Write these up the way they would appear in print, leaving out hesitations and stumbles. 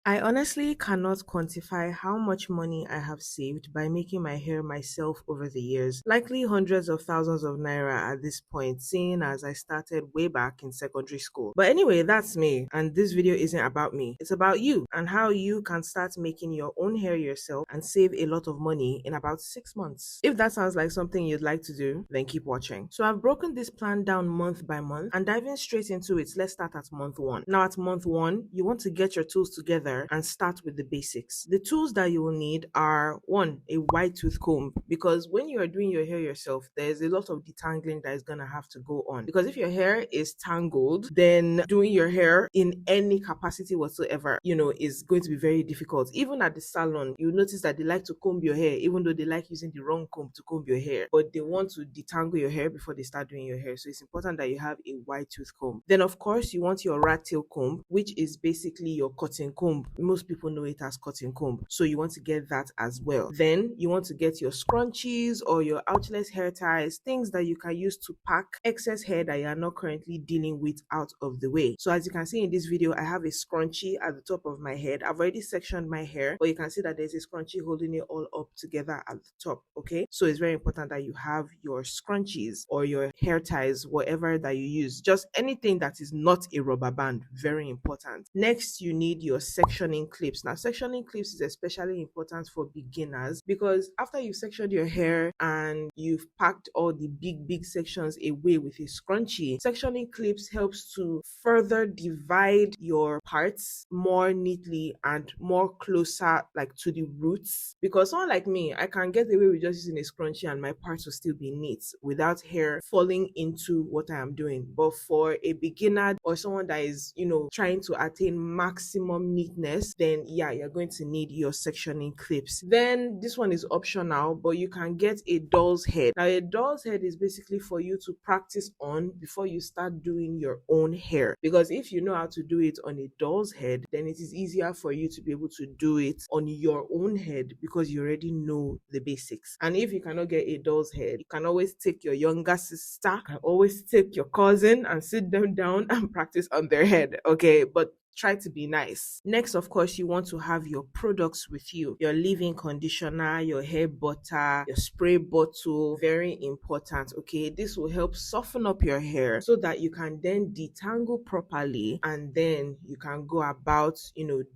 I honestly cannot quantify how much money I have saved by making my hair myself over the years. Likely hundreds of thousands of naira at this point, seeing as I started way back in secondary school. But anyway, that's me, and this video isn't about me. It's about you and how you can start making your own hair yourself and save a lot of money in about 6 months. If that sounds like something you'd like to do, then keep watching. So I've broken this plan down month by month and diving straight into it, let's start at month one. Now at month one, you want to get your tools together and start with the basics. The tools that you will need are one, a wide tooth comb, because when you are doing your hair yourself, there's a lot of detangling that is gonna have to go on. Because if your hair is tangled, then doing your hair in any capacity whatsoever, is going to be very difficult. Even at the salon, you notice that they like to comb your hair, even though they like using the wrong comb to comb your hair, but they want to detangle your hair before they start doing your hair. So it's important that you have a wide tooth comb. Then, of course, you want your rat tail comb, which is basically your cotton comb. Most people know it as cotton comb. So you want to get that as well. Then you want to get your scrunchies or your outless hair ties, things that you can use to pack excess hair that you are not currently dealing with out of the way. So as you can see in this video, I have a scrunchie at the top of my head. I've already sectioned my hair, but you can see that there's a scrunchie holding it all up together at the top. Okay, so it's very important that you have your scrunchies or your hair ties, whatever that you use, just anything that is not a rubber band. Very important. Next, you need your sectioning clips. Now sectioning clips is especially important for beginners because after you've sectioned your hair and you've packed all the big sections away with a scrunchie, sectioning clips helps to further divide your parts more neatly and more closer like to the roots. Because someone like me, I can get away with just using a scrunchie and my parts will still be neat without hair falling into what I am doing. But for a beginner or someone that is, trying to attain maximum neatness, then yeah, you're going to need your sectioning clips. Then this one is optional, but you can get a doll's head. Now a doll's head is basically for you to practice on before you start doing your own hair, because if you know how to do it on a doll's head, then it is easier for you to be able to do it on your own head because you already know the basics. And if you cannot get a doll's head, you can always take your younger sister, you can always take your cousin and sit them down and practice on their head. Okay, but try to be nice. Next, of course, you want to have your products with you. Your leave-in conditioner, your hair butter, your spray bottle. Very important, okay? This will help soften up your hair so that you can then detangle properly and then you can go about,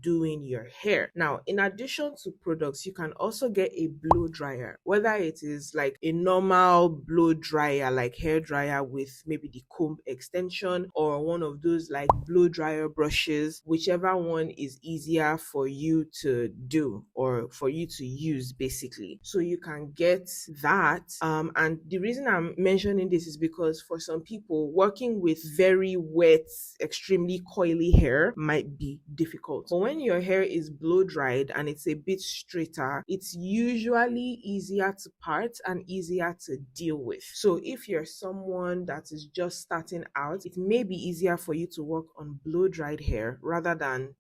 doing your hair. Now, in addition to products, you can also get a blow dryer, whether it is like a normal blow dryer, like hair dryer with maybe the comb extension, or one of those like blow dryer brushes, whichever one is easier for you to do or for you to use basically. So you can get that. And the reason I'm mentioning this is because for some people, working with very wet, extremely coily hair might be difficult. But when your hair is blow dried and it's a bit straighter, it's usually easier to part and easier to deal with. So if you're someone that is just starting out, it may be easier for you to work on blow dried hair rather than,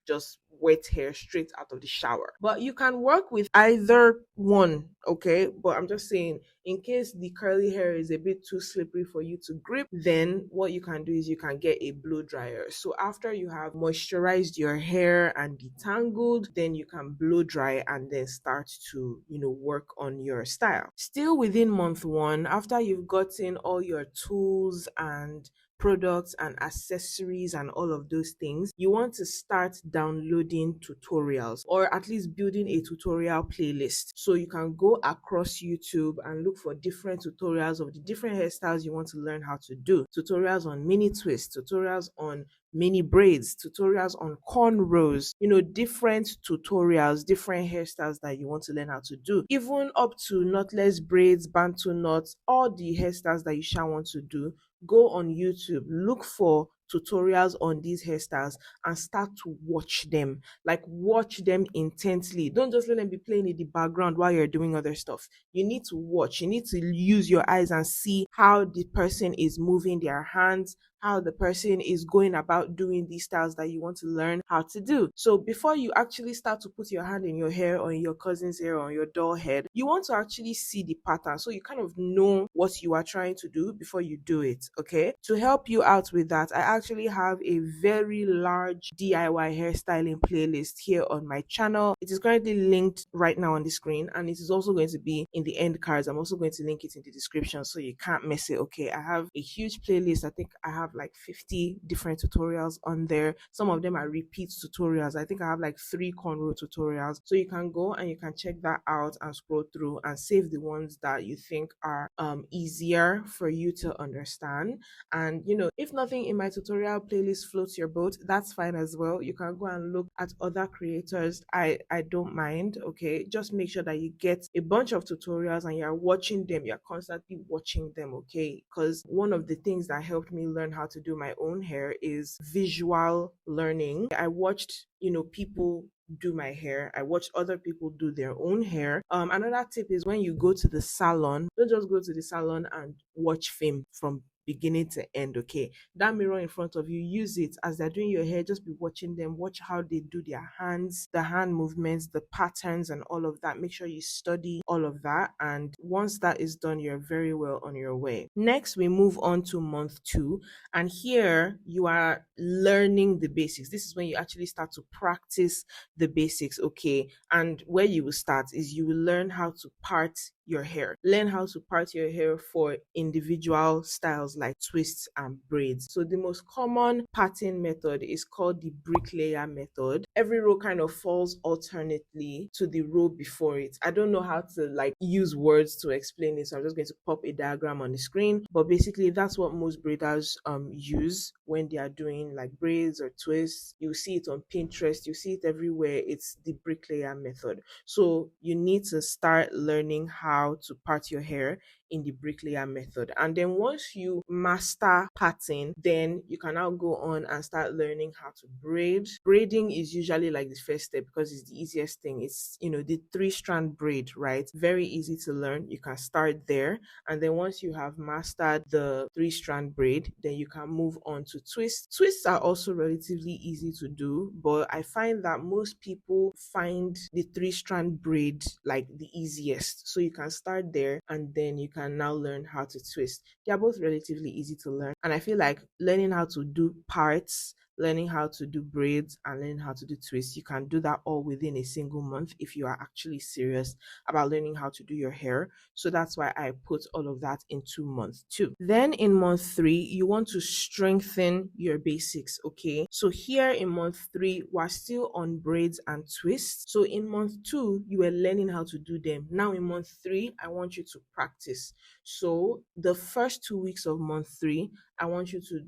just wet hair straight out of the shower. But you can work with either one, okay? But I'm just saying, in case the curly hair is a bit too slippery for you to grip, then what you can do is you can get a blow dryer. So after you have moisturized your hair and detangled, then you can blow dry and then start to, work on your style. Still within month one, after you've gotten all your tools and products and accessories and all of those things, you want to start downloading tutorials or at least building a tutorial playlist. So you can go across YouTube and look for different tutorials of the different hairstyles you want to learn how to do. Tutorials on mini twists, tutorials on mini braids, tutorials on cornrows, different tutorials, different hairstyles that you want to learn how to do, even up to knotless braids, bantu knots, all the hairstyles that you shall want to do. Go on YouTube, look for tutorials on these hairstyles and start to watch them. Like, watch them intently. Don't just let them be playing in the background while you're doing other stuff. You need to watch. You need to use your eyes and see how the person is moving their hands, how the person is going about doing these styles that you want to learn how to do. So before you actually start to put your hand in your hair or in your cousin's hair or on your doll head, you want to actually see the pattern so you kind of know what you are trying to do before you do it. Okay, to help you out with that, I actually have a very large DIY hairstyling playlist here on my channel. It is currently linked right now on the screen, and it is also going to be in the end cards. I'm also going to link it in the description so you can't miss it. Okay, I have a huge playlist. I think I have like 50 different tutorials on there. Some of them are repeat tutorials. I think I have like 3 cornrow tutorials, so you can go and you can check that out and scroll through and save the ones that you think are easier for you to understand. And if nothing in my tutorial playlist floats your boat, that's fine as well. You can go and look at other creators. I don't mind. Okay, just make sure that you get a bunch of tutorials and you're watching them, you're constantly watching them. Okay, because one of the things that helped me learn how to do my own hair is visual learning. I watched people do my hair. I watched other people do their own hair. Another tip is when you go to the salon, don't just go to the salon and watch film from beginning to end. Okay, that mirror in front of you, use it as they're doing your hair. Just be watching them, watch how they do their hands, the hand movements, the patterns, and all of that. Make sure you study all of that, and once that is done, you're very well on your way. Next, we move on to month 2, and here you are learning the basics. This is when you actually start to practice the basics. Okay, and where you will start is you will learn how to part your hair. Learn how to part your hair for individual styles like twists and braids. So the most common parting method is called the bricklayer method. Every row kind of falls alternately to the row before it. I don't know how to use words to explain it, so I'm just going to pop a diagram on the screen. But basically that's what most braiders use when they are doing like braids or twists. You see it on Pinterest, you see it everywhere. It's the bricklayer method. So you need to start learning how to part your hair in the bricklayer method. And then once you master parting, then you can now go on and start learning how to braid. Braiding is usually like the first step because it's the easiest thing. It's the 3-strand braid, right? Very easy to learn. You can start there, and then once you have mastered the 3-strand braid, then you can move on to twists. Twists are also relatively easy to do, but I find that most people find the 3-strand braid like the easiest. So you can start there, and then you can now learn how to twist. They are both relatively easy to learn, and I feel like learning how to do parts, learning how to do braids, and learning how to do twists, you can do that all within a single month if you are actually serious about learning how to do your hair. So that's why I put all of that into month 2. Then in month 3, you want to strengthen your basics. Okay, so here in month 3, we're still on braids and twists. So in month 2, you were learning how to do them. Now in month 3, I want you to practice. So the first 2 weeks of month 3, I want you to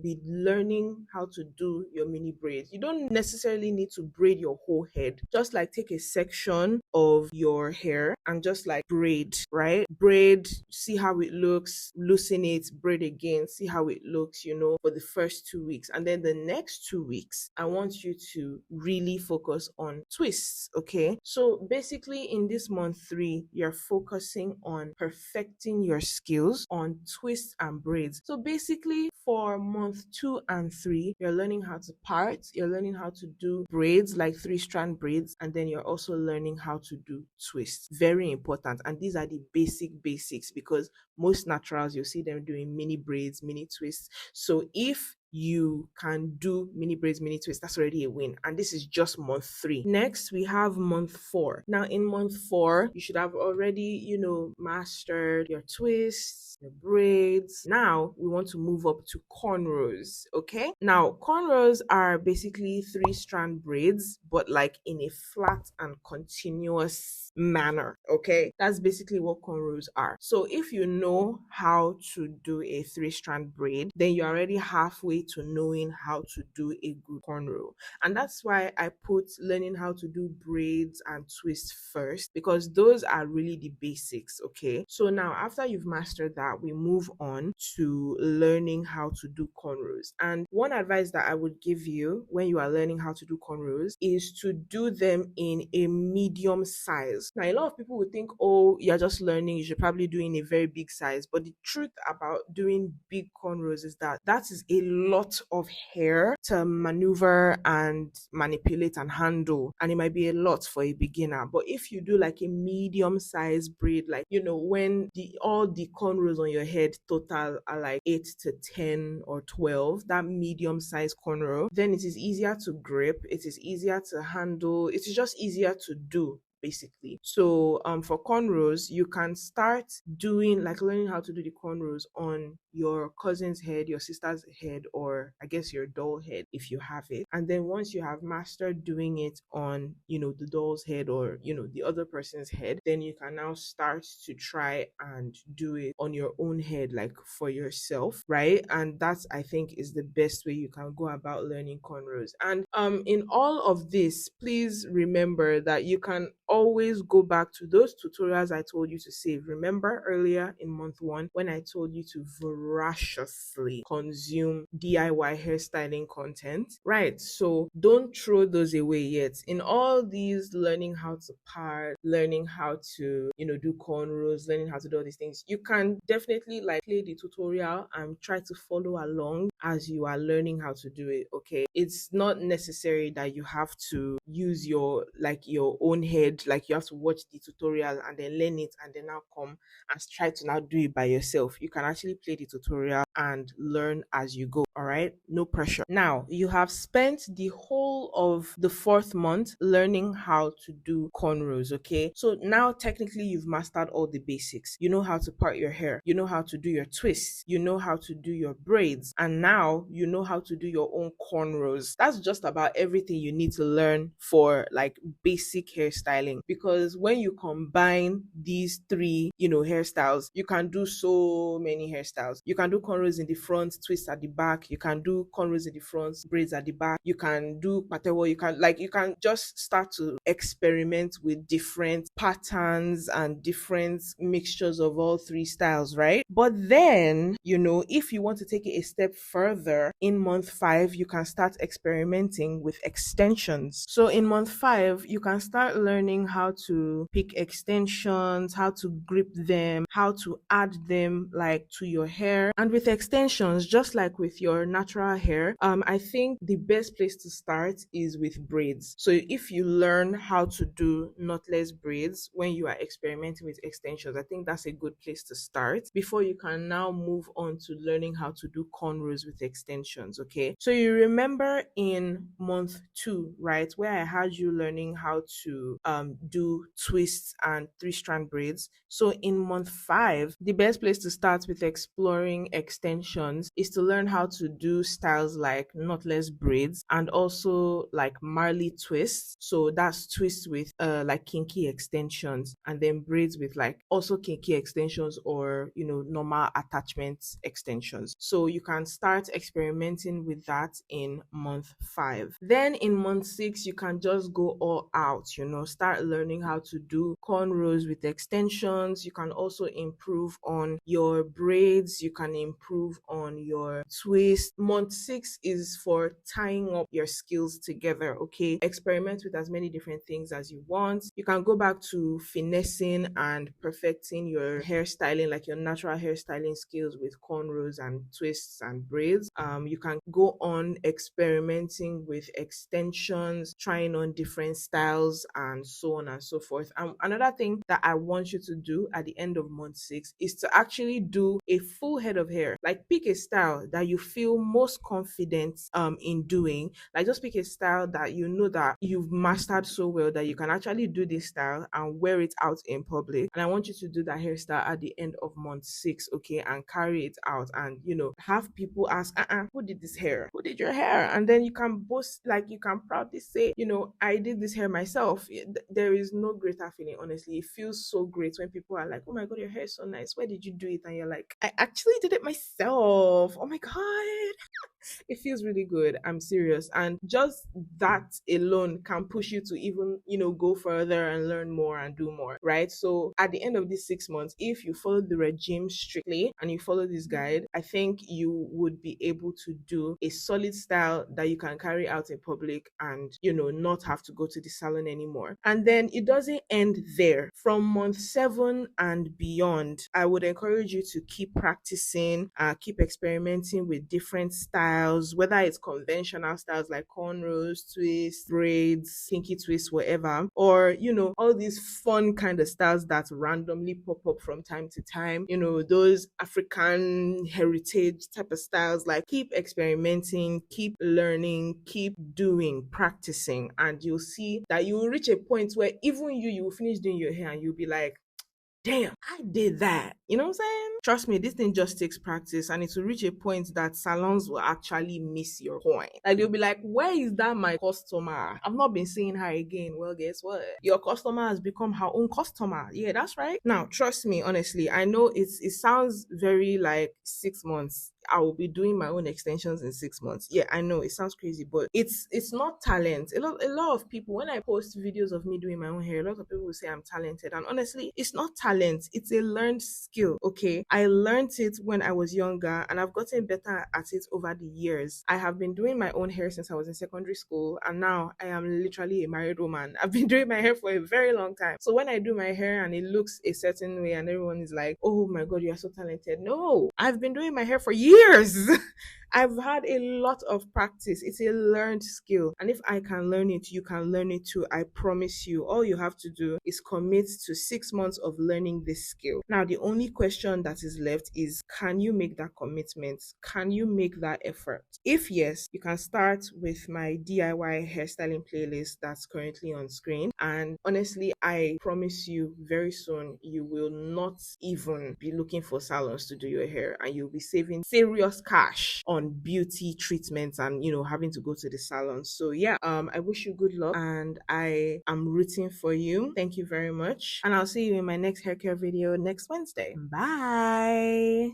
be learning how to do your mini braids. You don't necessarily need to braid your whole head. Just take a section of your hair and just braid, right? Braid, see how it looks, loosen it, braid again, see how it looks, for the first 2 weeks. And then the next 2 weeks, I want you to really focus on twists, okay? So basically in this month 3, you're focusing on perfecting your skills on twists and braids. So basically for month 2 and 3, you're learning how to part, you're learning how to do braids like 3-strand braids, and then you're also learning how to do twists. Very important. And these are the basics, because most naturals, you'll see them doing mini braids, mini twists. So if you can do mini braids, mini twists, that's already a win. And this is just month 3. Next, we have month 4. Now in month 4, you should have already, mastered your twists, your braids. Now we want to move up to cornrows. Okay, now cornrows are basically 3-strand braids, but in a flat and continuous manner. Okay, that's basically what cornrows are. So if you know how to do a 3-strand braid, then you're already halfway to knowing how to do a good cornrow. And that's why I put learning how to do braids and twists first, because those are really the basics. Okay, so now after you've mastered that, that we move on to learning how to do cornrows. And one advice that I would give you when you are learning how to do cornrows is to do them in a medium size. Now, a lot of people would think, oh, you're just learning, you should probably do in a very big size. But the truth about doing big cornrows is that that is a lot of hair to maneuver and manipulate and handle. And it might be a lot for a beginner. But if you do like a medium size braid, like, when all the cornrows on your head total are like 8 to 10 or 12, that medium size cornrow, then it is easier to grip, it is easier to handle, it is just easier to do, basically. So for cornrows, you can start doing like learning how to do the cornrows on your cousin's head, your sister's head, or I guess your doll head if you have it. And then once you have mastered doing it on, the doll's head or, the other person's head, then you can now start to try and do it on your own head, like for yourself, right? And that's, I think, is the best way you can go about learning cornrows. And in all of this, please remember that you can always go back to those tutorials I told you to save. Remember earlier in month 1 when I told you to voraciously consume DIY hairstyling content, right? So don't throw those away yet. In all these learning how to part, learning how to, do cornrows, learning how to do all these things, you can definitely like play the tutorial and try to follow along as you are learning how to do it, okay? It's not necessary that you have to use your own head, like you have to watch the tutorial and then learn it and then now come and try to now do it by yourself. You can actually play the tutorial and learn as you go, all right? No pressure. Now, you have spent the whole of the 4th month learning how to do cornrows, okay? So now technically you've mastered all the basics. You know how to part your hair, you know how to do your twists, you know how to do your braids, and now you know how to do your own cornrows. That's just about everything you need to learn for like basic hairstyling, because when you combine these 3 hairstyles, you can do so many hairstyles. You can do cornrows in the front, twists at the back, you can do cornrows in the front, braids at the back, you can do patewo, you can just start to experiment with different patterns and different mixtures of all 3 styles, right? But then, if you want to take it a step further, in month 5 you can start experimenting with extensions. So in month 5 you can start learning how to pick extensions, how to grip them, how to add them like to your hair. And with extensions, just like with your natural hair, I think the best place to start is with braids. So if you learn how to do knotless braids when you are experimenting with extensions, I think that's a good place to start before you can now move on to learning how to do cornrows with extensions, okay? So you remember in month 2, right, where I had you learning how to do twists and 3-strand braids. So in month 5, the best place to start with exploring extensions is to learn how to do styles like knotless braids and also like Marley twists. So that's twists with like kinky extensions, and then braids with like also kinky extensions or normal attachment extensions. So you can start experimenting with that in month 5. Then in month 6 you can just go all out, start learning how to do cornrows with extensions. You can also improve on your braids, you can improve on your twist. Month 6 is for tying up your skills together, okay? Experiment with as many different things as you want. You can go back to finessing and perfecting your hairstyling, like your natural hairstyling skills with cornrows and twists and braids. You can go on experimenting with extensions, trying on different styles and so on and so forth. Another thing that I want you to do at the end of month 6 is to actually do a full head of hair. Like pick a style that you feel most confident in doing. Like just pick a style that you know that you've mastered so well that you can actually do this style and wear it out in public. And I want you to do that hairstyle at the end of month 6, okay, and carry it out and have people ask, who did this hair? Who did your hair? And then you can boast, like you can proudly say, I did this hair myself. There is no greater feeling, honestly. It feels so great when people are like, oh my god, your hair is so nice. Where did you do it? And you're like, I actually did it myself. myself. Oh my God. It feels really good. I'm serious. And just that alone can push you to even, go further and learn more and do more, right? So at the end of these 6 months, if you follow the regime strictly and you follow this guide, I think you would be able to do a solid style that you can carry out in public and, not have to go to the salon anymore. And then it doesn't end there. From month 7 and beyond, I would encourage you to keep practicing, keep experimenting with different styles, whether it's conventional styles like cornrows, twists, braids, kinky twists, whatever, or all these fun kind of styles that randomly pop up from time to time, those African heritage type of styles. Like, keep experimenting, keep learning, keep doing, practicing, and you'll see that you will reach a point where even you will finish doing your hair and you'll be like, damn, I did that. You know what I'm saying? Trust me, this thing just takes practice, and it will reach a point that salons will actually miss your coin. Like, they'll be like, where is that my customer? I've not been seeing her again. Well, guess what? Your customer has become her own customer. Yeah, that's right. Now, trust me, honestly, I know it sounds very like 6 months. I will be doing my own extensions in 6 months. Yeah, I know it sounds crazy, but it's not talent. A lot of people, when I post videos of me doing my own hair, a lot of people will say I'm talented, and honestly, it's not talent. It's a learned skill. Okay, I learned it when I was younger, and I've gotten better at it over the years. I have been doing my own hair since I was in secondary school, and now I am literally a married woman. I've been doing my hair for a very long time. So when I do my hair and it looks a certain way, and everyone is like, "Oh my God, you are so talented," no, I've been doing my hair for years. I've had a lot of practice. It's a learned skill. And if I can learn it, you can learn it too. I promise you. All you have to do is commit to 6 months of learning this skill. Now, the only question that is left is, can you make that commitment? Can you make that effort? If yes, you can start with my DIY hairstyling playlist that's currently on screen. And honestly, I promise you, very soon, you will not even be looking for salons to do your hair, and you'll be saving serious cash on beauty treatments and having to go to the salon. So yeah, I wish you good luck, and I am rooting for you. Thank you very much, and I'll see you in my next hair care video next Wednesday. Bye.